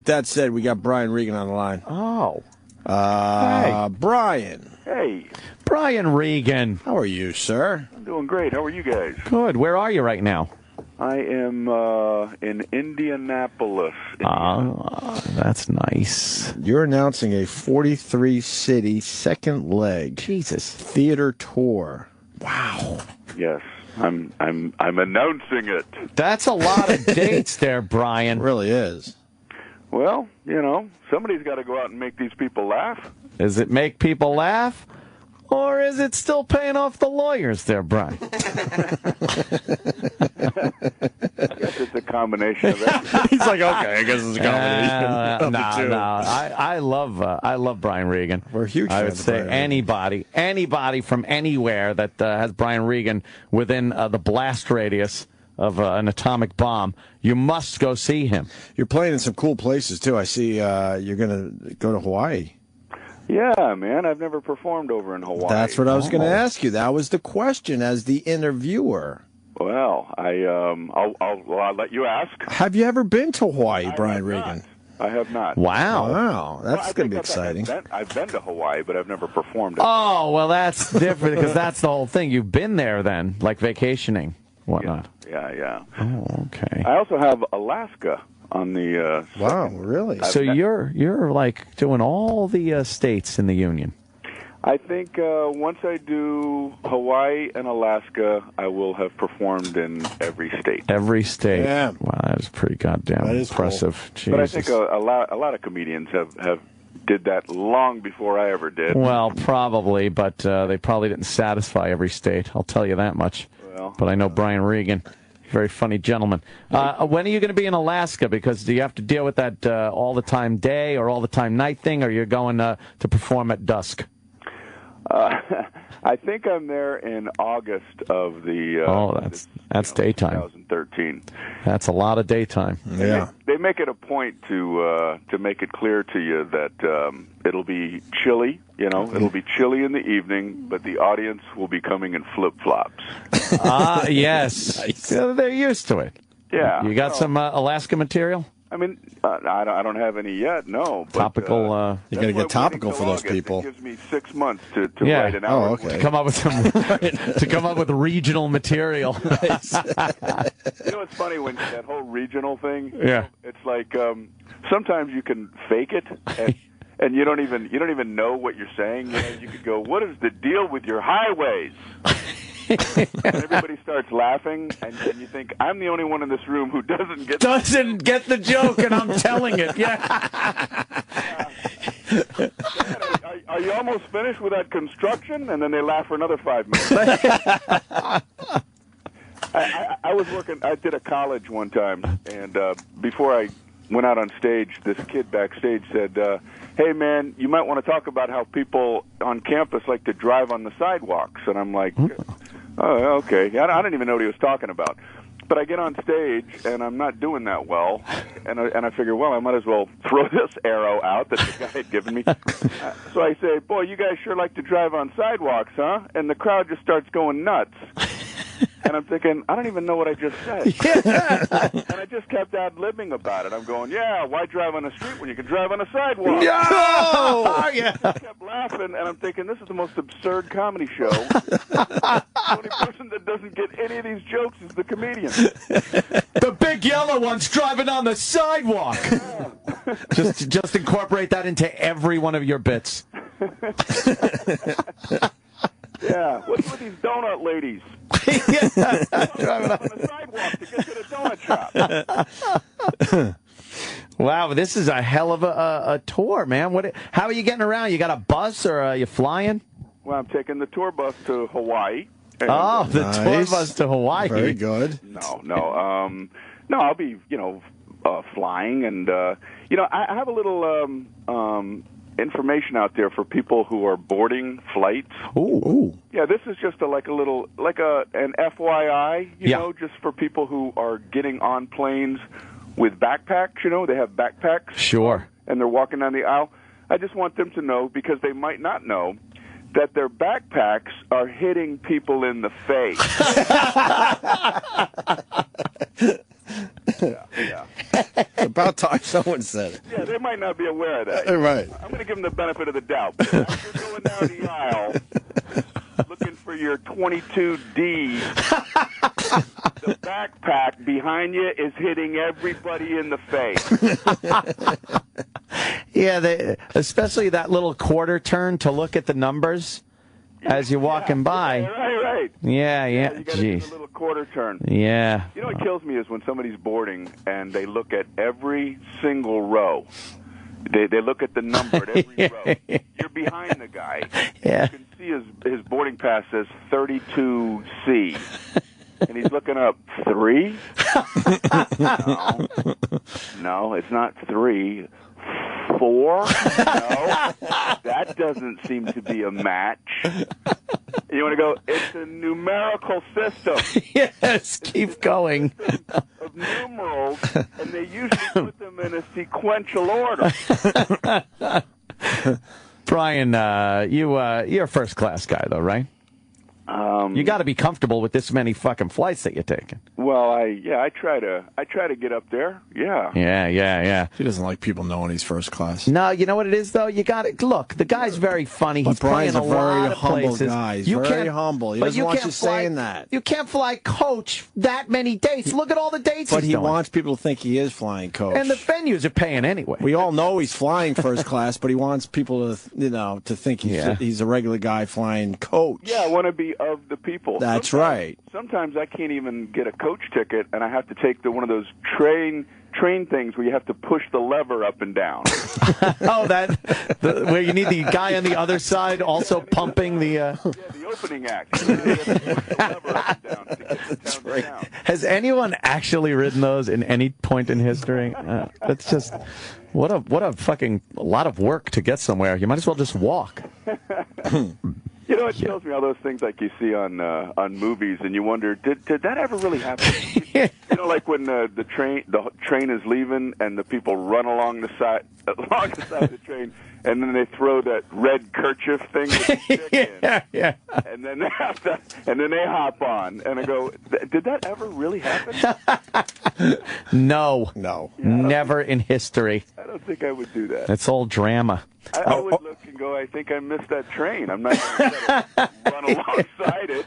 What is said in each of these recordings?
That said, we got Brian Regan on the line. Oh. Hey. Brian. Hey. Brian Regan. How are you, sir? I'm doing great. How are you guys? Good. Where are you right now? I am in Indianapolis. That's nice. You're announcing a 43-city second leg theater tour. Wow. Yes. I'm announcing it. That's a lot of dates there, Brian. It really is. Well, somebody's got to go out and make these people laugh. Does it make people laugh? Or is it still paying off the lawyers there, Brian? I guess it's a combination of that. He's like, okay, I guess it's a combination. No. I love Brian Regan. We're huge I would fans of say Brian anybody from anywhere that has Brian Regan within the blast radius of an atomic bomb, you must go see him. You're playing in some cool places, too. I see you're going to go to Hawaii. Yeah, man. I've never performed over in Hawaii. That's what I was going to ask you. That was the question as the interviewer. Well, I'll let you ask. Have you ever been to Hawaii, Brian Regan? I have not. Wow. That's going to be exciting. I've been to Hawaii, but I've never performed it. Oh, well, that's different because that's the whole thing. You've been there then, like vacationing, whatnot. Yeah. Oh, okay. I also have Alaska on the... wow, really? So you're like doing all the states in the Union. I think once I do Hawaii and Alaska, I will have performed in every state. Every state. Yeah. Wow, that is pretty goddamn impressive. Cool. But I think a lot of comedians have did that long before I ever did. Well, probably, but they probably didn't satisfy every state. I'll tell you that much. Well, but I know Brian Regan. Very funny gentleman. When are you going to be in Alaska? Because do you have to deal with that all the time day or all the time night thing, or you're going to perform at dusk? I think I'm there in August of the. That's daytime. 2013. That's a lot of daytime. Yeah. They make it a point to make it clear to you that it'll be chilly. It'll be chilly in the evening, but the audience will be coming in flip-flops. Yes. Nice. They're used to it. Yeah. You got some Alaska material? I mean, I don't have any yet, no. But, topical. You got to get topical for those people. It gives me 6 months to write an hour. Oh, okay. To come up with to come up with regional material. It's funny when that whole regional thing. Yeah. It's like sometimes you can fake it. And you don't even know what you're saying. You could go, "What is the deal with your highways?" And everybody starts laughing, and you think, I'm the only one in this room who doesn't get the joke, and I'm telling it. Yeah. Are you almost finished with that construction? And then they laugh for another 5 minutes. I was working. I did a college one time, and before I went out on stage, this kid backstage said, "Hey, man, you might want to talk about how people on campus like to drive on the sidewalks." And I'm like, "Oh, okay." I didn't even know what he was talking about. But I get on stage, and I'm not doing that well. And I figure, well, I might as well throw this arrow out that the guy had given me. So I say, "Boy, you guys sure like to drive on sidewalks, huh?" And the crowd just starts going nuts. And I'm thinking, I don't even know what I just said. And I just kept ad-libbing about it. I'm going, yeah, why drive on a street when you can drive on a sidewalk? Oh, yeah. I kept laughing, and I'm thinking, this is the most absurd comedy show. The only person that doesn't get any of these jokes is the comedian. The big yellow one's driving on the sidewalk. Just incorporate that into every one of your bits. Yeah, what's with these donut ladies? Driving on the sidewalk to get to the donut shop. Wow, this is a hell of a tour, man. How are you getting around? You got a bus or are you flying? Well, I'm taking the tour bus to Hawaii. The tour bus to Hawaii. Very good. No, I'll be, flying, and I have a little information out there for people who are boarding flights. Ooh. Yeah, this is just an FYI, just for people who are getting on planes with backpacks. They have backpacks. Sure. And they're walking down the aisle. I just want them to know, because they might not know, that their backpacks are hitting people in the face. Yeah. About time someone said it. Yeah, they might not be aware of that. Right. I'm going to give them the benefit of the doubt. But as you're going down the aisle, looking for your 22D, the backpack behind you is hitting everybody in the face. Yeah, especially that little quarter turn to look at the numbers as you're walking by. Right. Yeah. You got to do Jeez. a little quarter turn. Yeah. You know what kills me is when somebody's boarding and they look at every single row. They look at the number at every row. You're behind the guy. Yeah. You can see his boarding pass says 32C. And he's looking up, 3? No, it's not 3. 4? No, that doesn't seem to be a match. You want to go, it's a numerical system. Yes, keep going. Of numerals, and they usually put them in a sequential order. Brian, you're a first class guy though, right? You got to be comfortable with this many fucking flights that you're taking. Well, I try to get up there. Yeah. Yeah. He doesn't like people knowing he's first class. No, you know what it is though. You got to look. The guy's very funny. He's Brian's playing a a lot very of humble places. guy. He's You very can't- humble. He but doesn't want can't you fly- saying that. You can't fly coach that many dates. Look at all the dates But he's he doing. wants people to think he is flying coach. And the venues are paying anyway. We all know he's flying first class, but he wants people to, to think he's a regular guy flying coach. Yeah, I want to be of the people. That's right. Sometimes I can't even get a coach ticket, and I have to take one of those train things where you have to push the lever up and down. Oh, where you need the guy on the other side also pumping the. Yeah, the opening act. You have to push the lever up and down to get the town to town. Has anyone actually ridden those in any point in history? That's just what a fucking lot of work to get somewhere. You might as well just walk. You know, it tells me all those things like you see on movies, and you wonder, did that ever really happen? You know, like when the train is leaving, and the people run along the side of the train, and then they throw that red kerchief thing with the stick in, Yeah. and then they hop on, and I go, did that ever really happen? No, never in history. I don't think I would do that. It's all drama. I would look and go, I think I missed that train. I'm not going to run alongside it.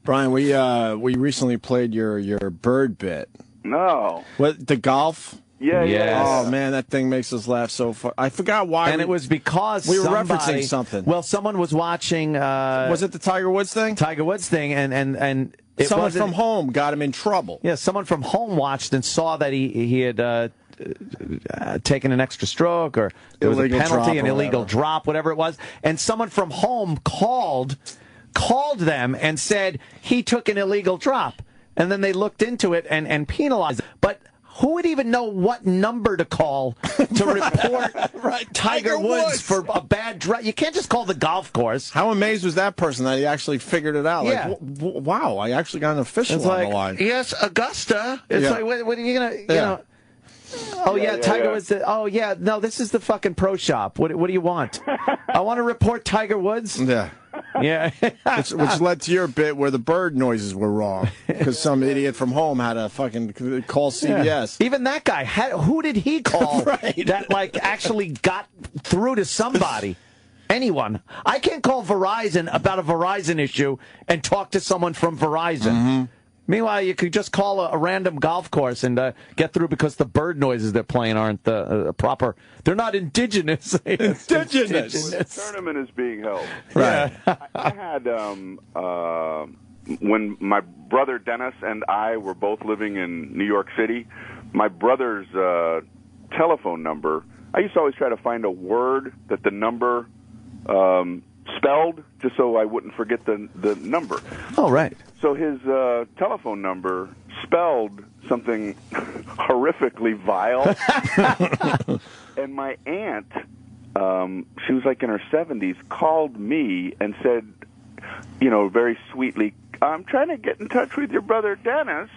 Brian, we recently played your bird bit. No. What, the golf? Yeah. Oh man, that thing makes us laugh so far. I forgot why. And it was because we were referencing something. Well, someone was watching. Was it the Tiger Woods thing? Tiger Woods thing, and someone from home got him in trouble. Yeah, someone from home watched and saw that he had taken an extra stroke, or there was a penalty, an illegal drop, whatever it was, and someone from home called them and said he took an illegal drop, and then they looked into it and penalized him. But who would even know what number to call to report Tiger Woods for a bad drop? You can't just call the golf course. How amazed was that person that he actually figured it out? Yeah. Like, wow, I actually got an official It's on like, the line. yes, Augusta. It's like, what are you going to, you know? Oh, yeah, Tiger Woods. Oh, yeah, no, this is the fucking pro shop. What do you want? I want to report Tiger Woods. Yeah. Yeah. which led to your bit where the bird noises were wrong because some idiot from home had to fucking call CBS. Yeah. Even that guy, who did he call that like actually got through to somebody? Anyone. I can't call Verizon about a Verizon issue and talk to someone from Verizon. Mm-hmm. Meanwhile, you could just call a random golf course and get through because the bird noises they're playing aren't proper. They're not indigenous. Indigenous. The tournament is being held. Right. I had, when my brother Dennis and I were both living in New York City, my brother's telephone number, I used to always try to find a word that the number spelled just so I wouldn't forget the number. Oh, right. So his telephone number spelled something horrifically vile. And my aunt, she was like in her 70s, called me and said, very sweetly, I'm trying to get in touch with your brother Dennis,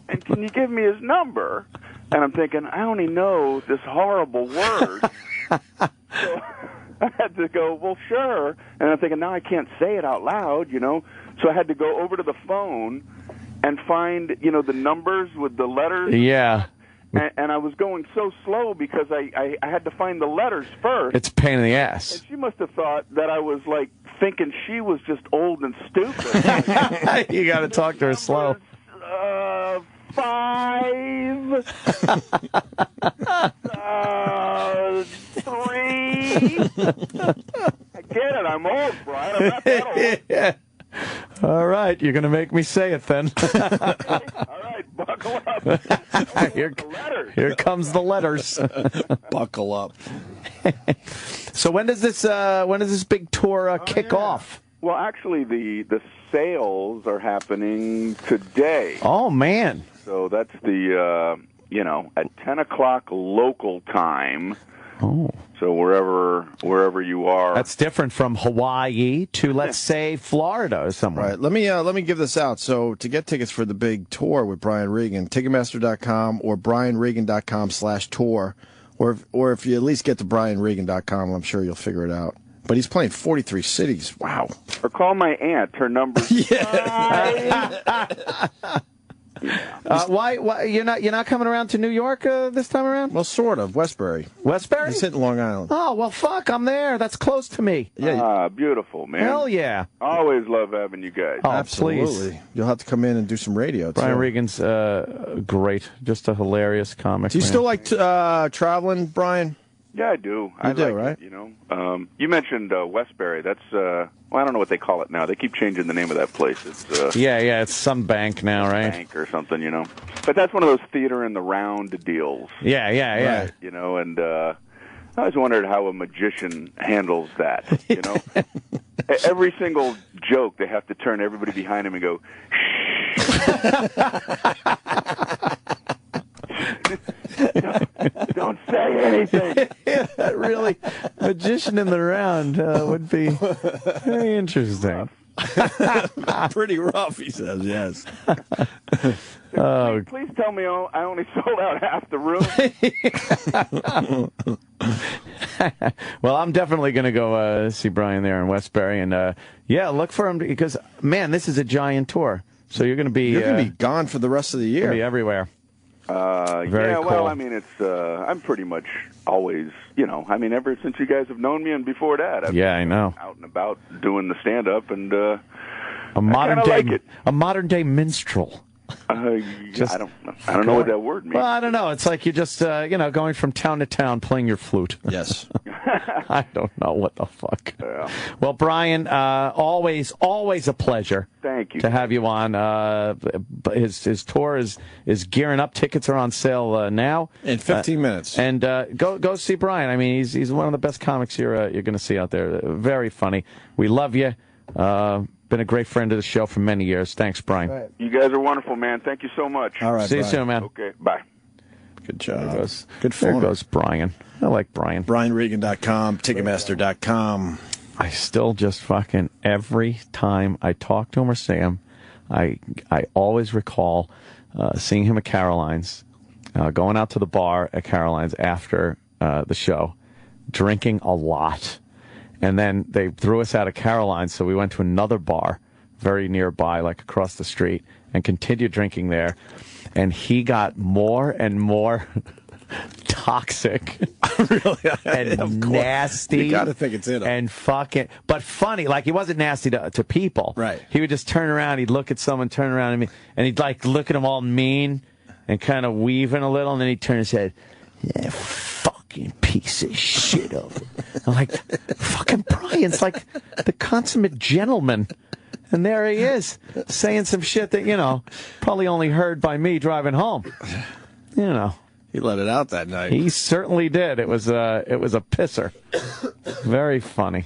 and can you give me his number? And I'm thinking, I only know this horrible word. So I had to go, well, sure. And I'm thinking, now I can't say it out loud, So I had to go over to the phone and find, the numbers with the letters. Yeah. And I was going so slow because I had to find the letters first. It's a pain in the ass. And she must have thought that I was, like, thinking she was just old and stupid. You got to talk to her slow. 5, 3. I get it. I'm old, Brian. I'm not that old. Yeah. All right, you're going to make me say it then. All right, buckle up. Here comes the letters. Buckle up. So when does this big tour kick off? Well, actually, the sales are happening today. Oh man! So that's the at 10 o'clock local time. Oh. So wherever you are. That's different from Hawaii to, let's say, Florida or somewhere. Right. Let me give this out. So to get tickets for the big tour with Brian Regan, Ticketmaster.com or BrianRegan.com/tour, or if you at least get to BrianRegan.com, I'm sure you'll figure it out. But he's playing 43 cities. Wow. Or call my aunt. Her number's Why you're not coming around to New York this time around? Well, sort of. Westbury. Westbury? He's hitting Long Island. Oh, well, fuck, I'm there. That's close to me. Yeah. Beautiful, man. Hell yeah. Always love having you guys. Oh, absolutely. Please. You'll have to come in and do some radio, too. Brian Regan's great. Just a hilarious comic. Do you still like traveling, Brian? Yeah, I do. I do, right? You mentioned Westbury. That's I don't know what they call it now. They keep changing the name of that place. It's it's some bank now, right? Bank or something, But that's one of those theater in the round deals. Yeah. Right. And I always wondered how a magician handles that. Every single joke, they have to turn everybody behind him and go. Don't say anything. Yeah, really, magician in the round would be very interesting. Pretty rough, he says, yes. Please tell me I only sold out half the room. Well, I'm definitely going to go see Brian there in Westbury. And, look for him because, man, this is a giant tour. So you're going to be gone for the rest of the year. Be everywhere. Very cool. Well, I mean, it's I'm pretty much always, ever since you guys have known me and before that. I've I know. Out and about doing the stand-up and a modern day minstrel. I don't know what that word means. Well, I don't know. It's like you're just going from town to town playing your flute. Yes. I don't know what the fuck. Yeah. Well, Brian, always a pleasure. Thank you to have you on. His tour is gearing up. Tickets are on sale now. In 15 minutes. And go see Brian. I mean, he's one of the best comics you're going to see out there. Very funny. We love you. Been a great friend of the show for many years. Thanks, Brian. Right. You guys are wonderful, man. Thank you so much. All right, see Brian. you soon, man. Okay, bye. Good job. Good phone. There goes Brian. I like Brian. BrianRegan.com, Ticketmaster.com. I still just fucking, every time I talk to him or see him, I always recall seeing him at Caroline's, going out to the bar at Caroline's after the show, drinking a lot. And then they threw us out of Caroline's, so we went to another bar very nearby, like across the street, and continued drinking there. And he got more and more toxic. Really? And nasty. You got to think it's in him. And fucking, but funny. Like, he wasn't nasty to people. Right. He would just turn around, he'd look at someone, turn around at me, and he'd like look at them all mean and kind of weaving a little, and then he'd turn his head, yeah, fucking piece of shit over. I'm like, fucking Brian's like the consummate gentleman. And there he is, saying some shit that, probably only heard by me driving home. He let it out that night. He certainly did. It was a pisser. Very funny.